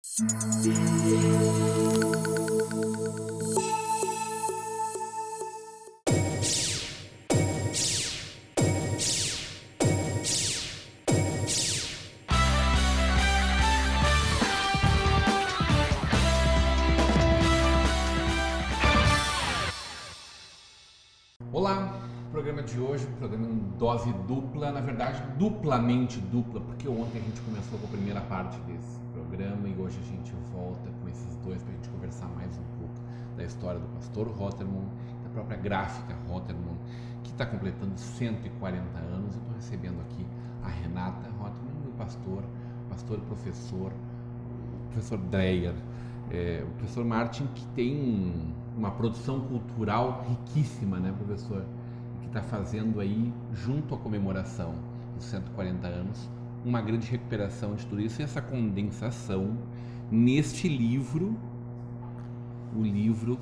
Olá, o programa de hoje, um programa em dose dupla, na verdade duplamente dupla, porque ontem a gente começou com a primeira parte desse programa e hoje a gente volta com esses dois para a gente conversar mais um pouco da história do pastor Rothermund, da própria gráfica Rothermund, que está completando 140 anos. Eu estou recebendo aqui a Renata Rothermund e o pastor e professor Dreyer, o professor Martin, que tem uma produção cultural riquíssima, né, professor? Que está fazendo aí, junto à comemoração dos 140 anos, uma grande recuperação de tudo isso e essa condensação neste livro. O livro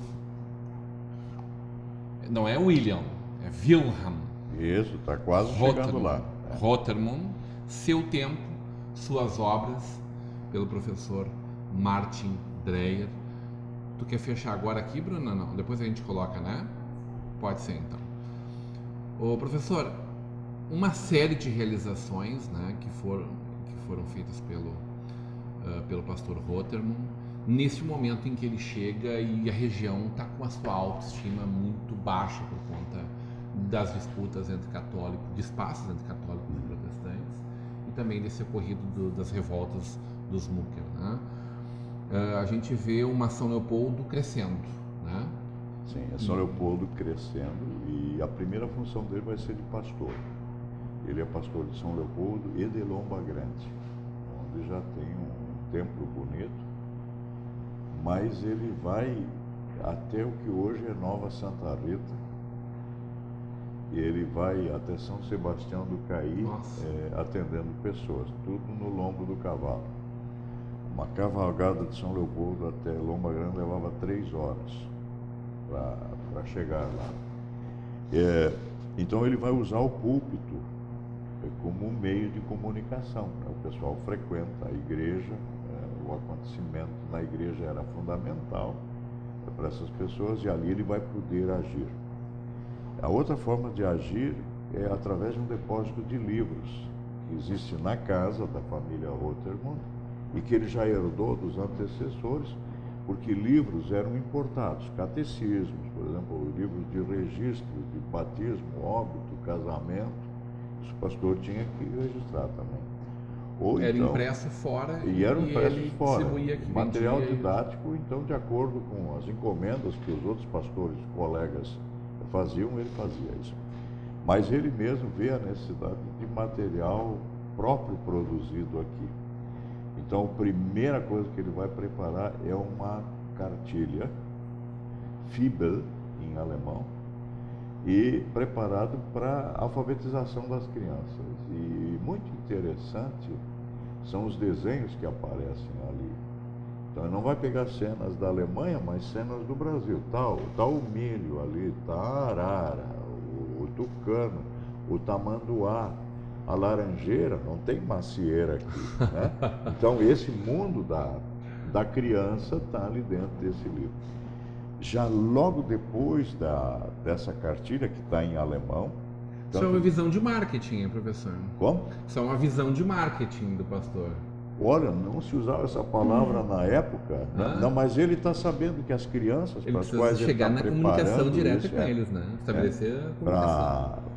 não é William, é Wilhelm. Isso, está quase chegando lá. Rothermund, Seu Tempo, Suas Obras, pelo professor Martin Dreyer. Tu quer fechar agora aqui, Bruna? Não, depois a gente coloca, né? Pode ser, então. Ô, professor, uma série de realizações, né, que foram feitas pelo pastor Rothermund, nesse momento em que ele chega e a região está com a sua autoestima muito baixa por conta das disputas entre católicos, de espaços entre católicos e protestantes, e também desse ocorrido das revoltas dos Mucker, né? A gente vê uma São Leopoldo crescendo, né? Sim, é São Leopoldo crescendo e a primeira função dele vai ser de pastor. Ele é pastor de São Leopoldo e de Lomba Grande, onde já tem um templo bonito, mas ele vai até o que hoje é Nova Santa Rita, e ele vai até São Sebastião do Caí, atendendo pessoas, tudo no lombo do cavalo. Uma cavalgada de São Leopoldo até Lomba Grande levava 3 horas para chegar lá. Então ele vai usar o púlpito como um meio de comunicação, né? O pessoal frequenta a igreja, o acontecimento na igreja era fundamental para essas pessoas e ali ele vai poder agir. A outra forma de agir é através de um depósito de livros que existe na casa da família Rothermund, e que ele já herdou dos antecessores, porque livros eram importados, catecismos, por exemplo, livros de registro, de batismo, óbito, casamento, isso o pastor tinha que registrar também. Ou era então, impresso fora e era impresso fora. Aqui, material didático, então, de acordo com as encomendas que os outros pastores, colegas faziam, ele fazia isso. Mas ele mesmo vê a necessidade de material próprio produzido aqui. Então, a primeira coisa que ele vai preparar é uma cartilha, Fibel, em alemão, e preparado para a alfabetização das crianças. E muito interessante são os desenhos que aparecem ali. Então, ele não vai pegar cenas da Alemanha, mas cenas do Brasil. Tá o milho ali, tá a arara, o tucano, o tamanduá, a laranjeira, não tem macieira aqui, né? Então, esse mundo da criança está ali dentro desse livro. Já logo depois dessa cartilha, que está em alemão... Isso é uma visão de marketing, hein, professor? Como? Isso é uma visão de marketing do pastor. Olha, não se usava essa palavra na época, né? Não, mas ele está sabendo que as crianças para as quais ele está preparando... Ele precisa chegar na comunicação direta com eles, né? Estabelecer a comunicação.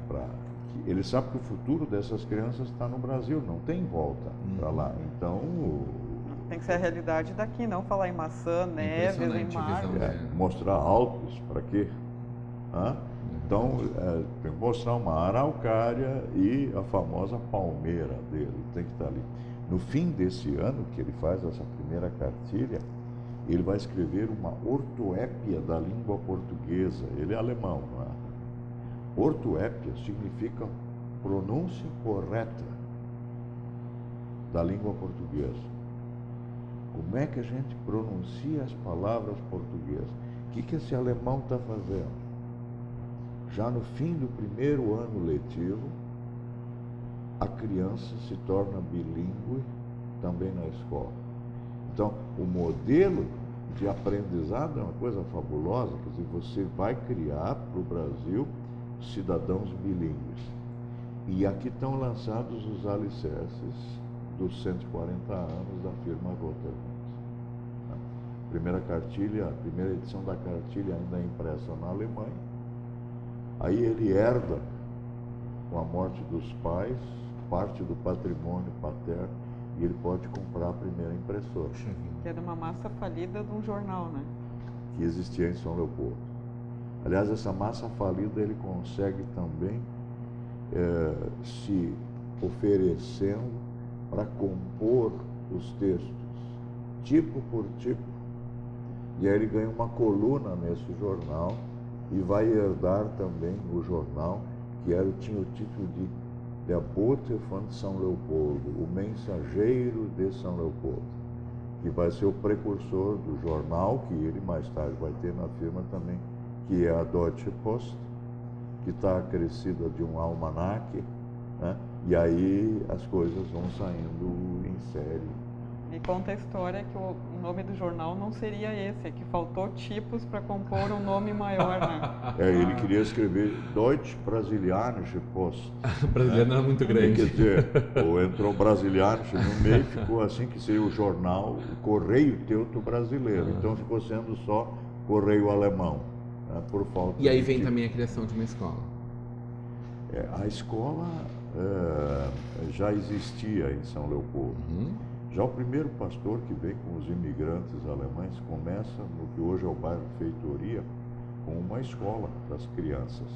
Ele sabe que o futuro dessas crianças está no Brasil, não tem volta para lá. Então... Tem que ser a realidade daqui, não falar em maçã, neves, em mar. Mostrar Alpes, para quê? Então, tem que mostrar uma araucária e a famosa palmeira dele, tem que estar ali. No fim desse ano, que ele faz essa primeira cartilha, ele vai escrever uma ortoépia da língua portuguesa. Ele é alemão, não é? Ortoépia significa pronúncia correta da língua portuguesa. Como é que a gente pronuncia as palavras portuguesas? O que esse alemão está fazendo? Já no fim do primeiro ano letivo, a criança se torna bilíngue também na escola. Então, o modelo de aprendizado é uma coisa fabulosa, quer dizer, você vai criar para o Brasil cidadãos bilíngues. E aqui estão lançados os alicerces dos 140 anos da firma Rotterdam. A primeira edição da cartilha ainda é impressa na Alemanha. Aí ele herda, com a morte dos pais, parte do patrimônio paterno, e ele pode comprar a primeira impressora. Que é de uma massa falida de um jornal, né? Que existia em São Leopoldo. Aliás, essa massa falida ele consegue também se oferecendo para compor os textos, tipo por tipo. E aí ele ganha uma coluna nesse jornal e vai herdar também o jornal, que tinha o título de Der Bote von São Leopoldo, o mensageiro de São Leopoldo, que vai ser o precursor do jornal, que ele mais tarde vai ter na firma também, que é a Deutsche Post, que está acrescida de um almanaque, né? E aí as coisas vão saindo em série. E conta a história que o nome do jornal não seria esse, é que faltou tipos para compor um nome maior, né? Ele queria escrever Deutsche Brasilianische Post. Brasiliano era muito grande. Quer dizer, ou entrou Brasilianische no meio, ficou assim que seria o jornal, o Correio Teuto Brasileiro. Então ficou sendo só Correio Alemão, né, por falta. E aí vem também a criação de uma escola. A escola já existia em São Leopoldo. Já o primeiro pastor que vem com os imigrantes alemães começa no que hoje é o bairro Feitoria, com uma escola para as crianças.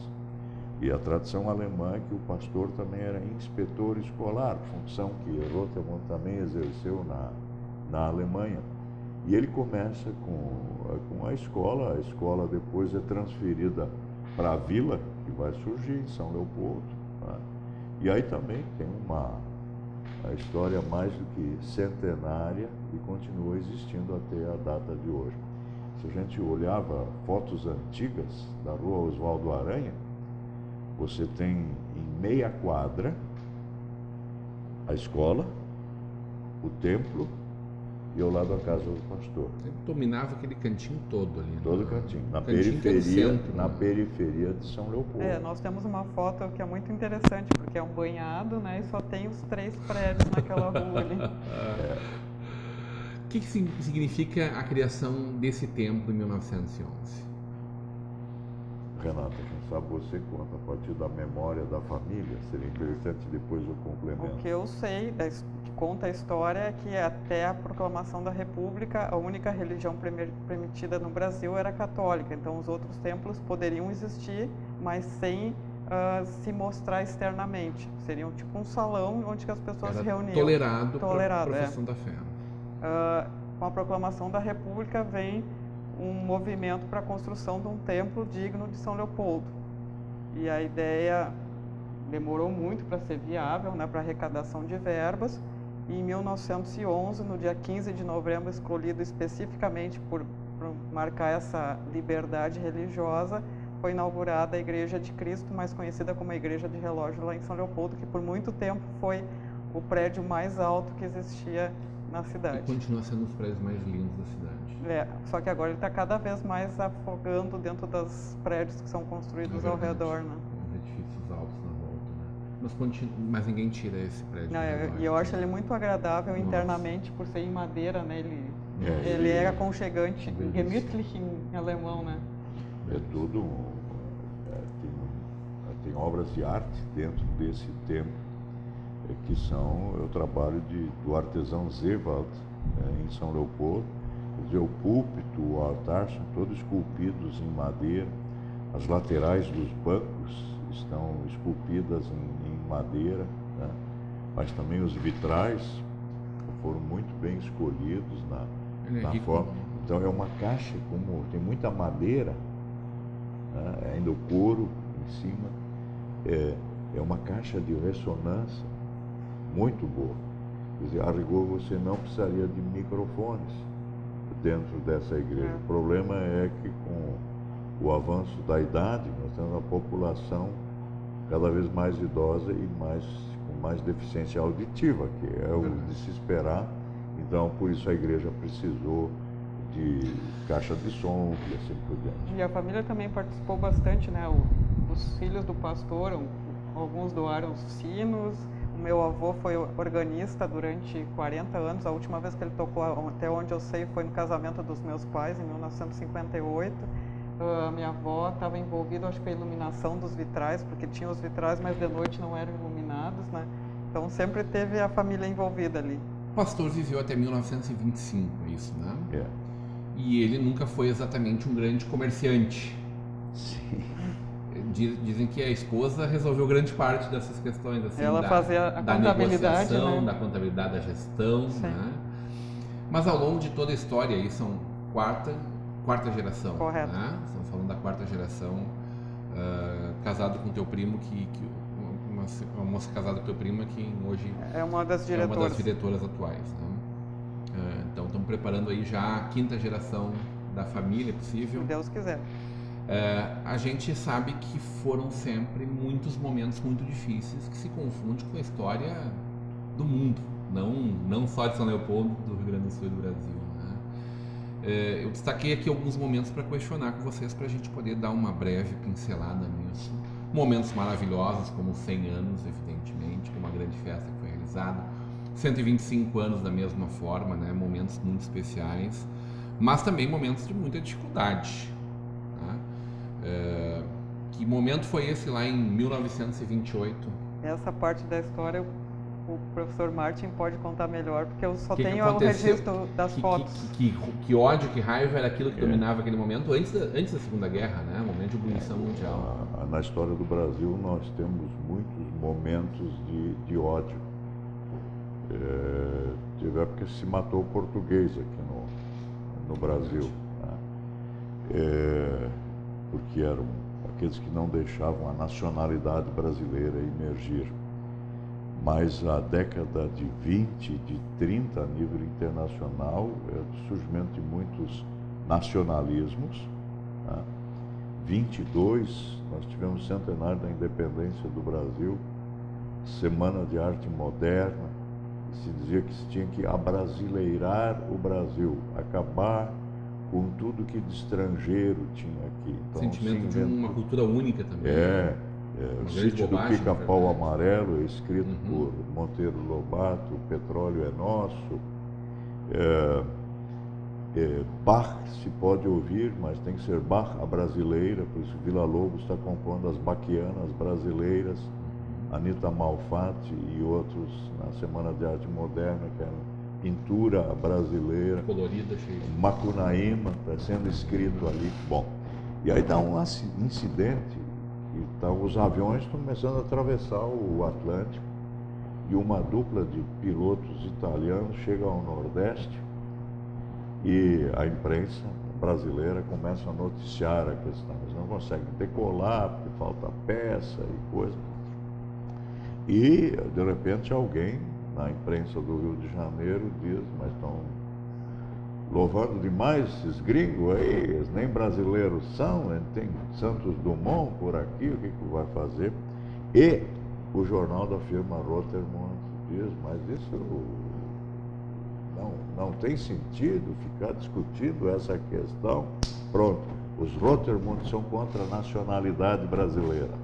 E a tradição alemã é que o pastor também era inspetor escolar, função que Rotterdam também exerceu na Alemanha. E ele começa com a escola depois é transferida para a vila, que vai surgir em São Leopoldo, né? E aí também tem a história mais do que centenária e continua existindo até a data de hoje. Se a gente olhava fotos antigas da rua Oswaldo Aranha, você tem em meia quadra a escola, o templo e ao lado a casa do pastor. Sempre dominava aquele cantinho todo ali. Todo cantinho, na periferia de São Leopoldo. Nós temos uma foto que é muito interessante, porque é um banhado, né, e só tem os 3 prédios naquela rua ali. O que significa a criação desse templo em 1911? Renata, quem sabe você conta a partir da memória da família, seria interessante depois o complemento. O que eu sei, que conta a história, é que até a proclamação da República, a única religião permitida no Brasil era a católica. Então os outros templos poderiam existir, mas sem se mostrar externamente. Seriam tipo um salão onde as pessoas se reuniam. Tolerado para a profissão da fé. Com a proclamação da República vem um movimento para a construção de um templo digno de São Leopoldo. E a ideia demorou muito para ser viável, né, para arrecadação de verbas. E em 1911, no dia 15 de novembro, escolhido especificamente por marcar essa liberdade religiosa, foi inaugurada a Igreja de Cristo, mais conhecida como a Igreja de Relógio, lá em São Leopoldo, que por muito tempo foi o prédio mais alto que existia na cidade. E continua sendo um dos prédios mais lindos da cidade. Só que agora ele está cada vez mais afogando dentro dos prédios que são construídos ao redor, né? Os edifícios altos na volta, né? Mas ninguém tira esse prédio. E eu acho ele muito agradável internamente por ser em madeira, né? Ele é aconchegante, gemütlich em alemão, né? É tudo... tem obras de arte dentro desse templo, que são o trabalho do artesão Zewald, em São Leopoldo. Quer dizer, o púlpito, o altar são todos esculpidos em madeira. As laterais dos bancos estão esculpidas em madeira, né? Mas também os vitrais foram muito bem escolhidos na forma. Então é uma caixa, como tem muita madeira, né? Ainda o couro em cima, é uma caixa de ressonância muito boa. Quer dizer, a rigor você não precisaria de microfones dentro dessa igreja. O problema é que com o avanço da idade, nós temos uma população cada vez mais idosa e com mais deficiência auditiva, que é o de se esperar Então, por isso a igreja precisou de caixa de som e assim por diante. E a família também participou bastante, né? Os filhos do pastor, alguns doaram os sinos. O meu avô foi organista durante 40 anos. A última vez que ele tocou, até onde eu sei, foi no casamento dos meus pais, em 1958. A minha avó estava envolvida, acho que, com a iluminação dos vitrais, porque tinha os vitrais, mas de noite não eram iluminados, né? Então sempre teve a família envolvida ali. O pastor viveu até 1925, é isso, né? É. E ele nunca foi exatamente um grande comerciante. Sim. Dizem que a esposa resolveu grande parte dessas questões, assim, Ela fazia a da contabilidade, negociação, né? da contabilidade, da gestão, Sim. né? Mas ao longo de toda a história, aí são quarta geração, Correto. né? Estamos falando da quarta geração, casado com teu primo, uma moça casada com teu primo que hoje É uma das é uma diretoras. das diretoras atuais, né? Então estamos preparando aí já a quinta geração da família, Se possível. Deus quiser. A gente sabe que foram sempre muitos momentos muito difíceis que se confundem com a história do mundo, não só de São Leopoldo, do Rio Grande do Sul e do Brasil, né? Eu destaquei aqui alguns momentos para questionar com vocês, para a gente poder dar uma breve pincelada nisso. Momentos maravilhosos, como 100 anos, evidentemente, com uma grande festa que foi realizada, 125 anos da mesma forma, né? Momentos muito especiais, mas também momentos de muita dificuldade. Que momento foi esse lá em 1928? Essa parte da história o professor Martin pode contar melhor, porque eu só tenho o aconteceu? registro das fotos. Que ódio, que raiva era aquilo que dominava aquele momento antes da Segunda Guerra, né? Momento de ebulição mundial. Na história do Brasil nós temos muitos momentos de ódio. Teve época que se matou o português aqui no Brasil, né? Porque eram aqueles que não deixavam a nacionalidade brasileira emergir. Mas a década de 20, de 30 a nível internacional, o surgimento de muitos nacionalismos. Né? 22, nós tivemos o centenário da independência do Brasil, Semana de Arte Moderna, se dizia que se tinha que abrasileirar o Brasil, acabar com tudo que de estrangeiro tinha aqui. Então, sentimento de uma cultura única também. O Sítio do Pica-Pau Amarelo, escrito por Monteiro Lobato, O Petróleo é Nosso. Bach se pode ouvir, mas tem que ser Bach a brasileira, por isso Vila Lobos está compondo as baquianas brasileiras, Anita Malfatti e outros na Semana de Arte Moderna, que era pintura brasileira. Colorida, cheia. Macunaíma está sendo escrito ali. Bom, e aí dá um incidente, então os aviões estão começando a atravessar o Atlântico e uma dupla de pilotos italianos chega ao Nordeste e a imprensa brasileira começa a noticiar a questão. Eles não conseguem decolar porque falta peça e coisa. E, de repente, alguém na imprensa do Rio de Janeiro diz, mas estão louvando demais esses gringos aí, eles nem brasileiros são, tem Santos Dumont por aqui, o que vai fazer? E o jornal da firma Rotermund diz, mas isso não tem sentido ficar discutindo essa questão. Pronto, os Rotermund são contra a nacionalidade brasileira.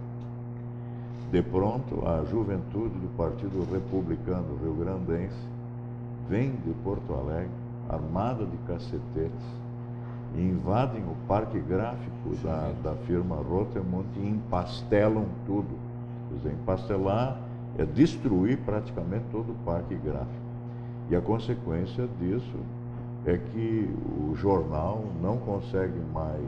De pronto, a juventude do Partido Republicano Rio-Grandense vem de Porto Alegre, armada de cacetetes, e invadem o parque gráfico da firma Rotermund e empastelam tudo. Quer dizer, empastelar é destruir praticamente todo o parque gráfico. E a consequência disso é que o jornal não consegue mais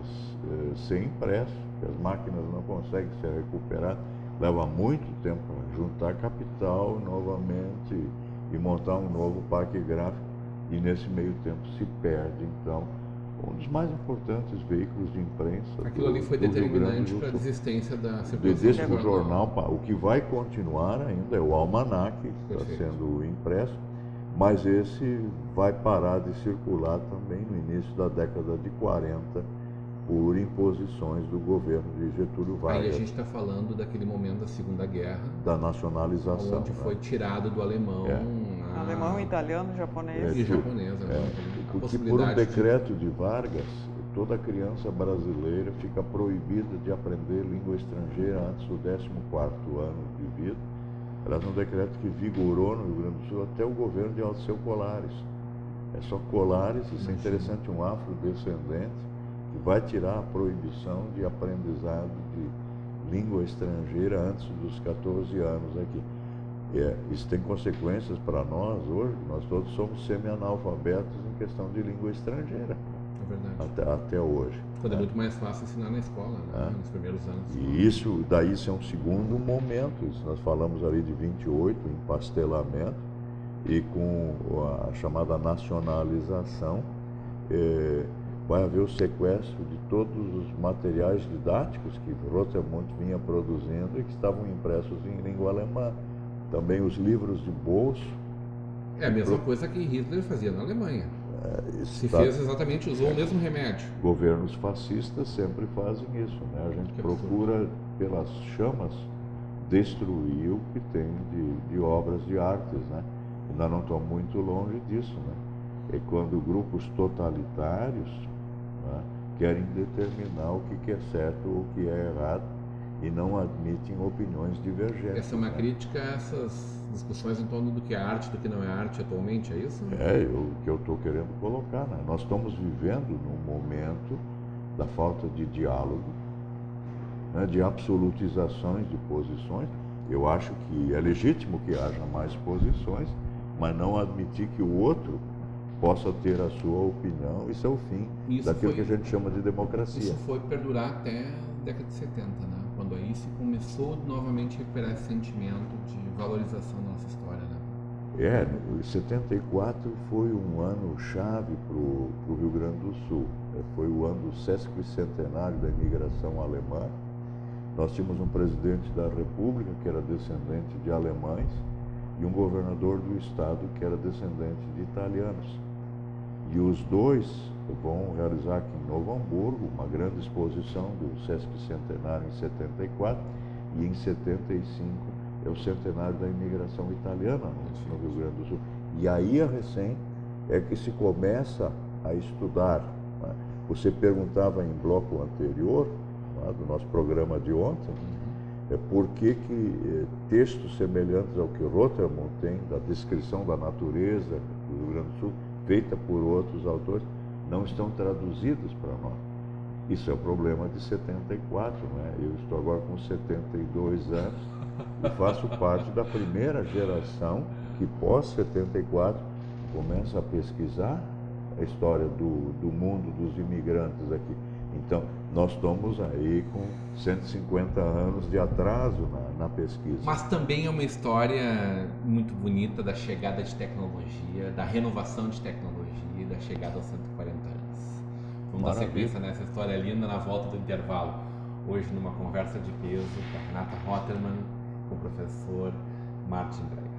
ser impresso, que as máquinas não conseguem ser recuperadas. Leva muito tempo para juntar capital novamente e montar um novo parque gráfico, e nesse meio tempo se perde, então, um dos mais importantes veículos de imprensa. Aquilo ali foi determinante para a desistência da circulação do jornal. O que vai continuar ainda é o almanaque, que está sendo impresso, mas esse vai parar de circular também no início da década de 40, por imposições do governo de Getúlio Vargas. Aí a gente está falando daquele momento da Segunda Guerra, da nacionalização, onde foi tirado do alemão Alemão, italiano, japonês. E japonês, porque por um decreto de Vargas, toda criança brasileira fica proibida de aprender língua estrangeira antes do 14º ano de vida. Aliás, um decreto que vigorou no Rio Grande do Sul até o governo de Alceu Colares. É só Colares, isso é interessante, um afrodescendente, que vai tirar a proibição de aprendizado de língua estrangeira antes dos 14 anos aqui. Isso tem consequências para nós hoje, nós todos somos semi-analfabetos em questão de língua estrangeira. É verdade. Até hoje. Quando é muito mais fácil ensinar na escola, né? Nos primeiros anos. E isso é um segundo momento. Isso nós falamos ali de 28, empastelamento, e com a chamada nacionalização, vai haver o sequestro de todos os materiais didáticos que Rotermund vinha produzindo e que estavam impressos em língua alemã. Também os livros de bolso. É a mesma coisa que Hitler fazia na Alemanha. Usou o mesmo remédio. Governos fascistas sempre fazem isso, né? A gente procura, pelas chamas, destruir o que tem de obras de artes, né? Ainda não estão muito longe disso, né? É quando grupos totalitários, né, querem determinar o que é certo ou o que é errado e não admitem opiniões divergentes. Essa é uma crítica a essas discussões em torno do que é arte, do que não é arte atualmente, é isso? O que eu estou querendo colocar, né? Nós estamos vivendo num momento da falta de diálogo, né, de absolutizações de posições. Eu acho que é legítimo que haja mais posições, mas não admitir que o outro possa ter a sua opinião. Isso é o fim daquilo que a gente chama de democracia. Isso foi perdurar até a década de 70, né? Quando aí se começou novamente a recuperar esse sentimento de valorização da nossa história, né? 74 foi um ano chave para o Rio Grande do Sul. Foi o ano do sesquicentenário da imigração alemã. Nós tínhamos um presidente da República que era descendente de alemães e um governador do estado que era descendente de italianos. E os dois vão realizar aqui em Novo Hamburgo uma grande exposição do sesquicentenário em 74 e em 75 é o centenário da imigração italiana no Rio Grande do Sul. E aí é que se começa a estudar, né? Você perguntava em bloco anterior, né, do nosso programa de ontem, por que textos semelhantes ao que Rotermund tem, da descrição da natureza do Rio Grande do Sul, feita por outros autores, não estão traduzidos para nós. Isso é o problema de 74, né? Eu estou agora com 72 anos e faço parte da primeira geração que pós-74 começa a pesquisar a história do mundo dos imigrantes aqui. Então, nós estamos aí com 150 anos de atraso na pesquisa. Mas também é uma história muito bonita da chegada de tecnologia, da renovação de tecnologia, da chegada aos 140 anos. Vamos dar sequência nessa história linda na volta do intervalo. Hoje, numa conversa de peso com a Renata Rottermann, com o professor Martin Dreyer.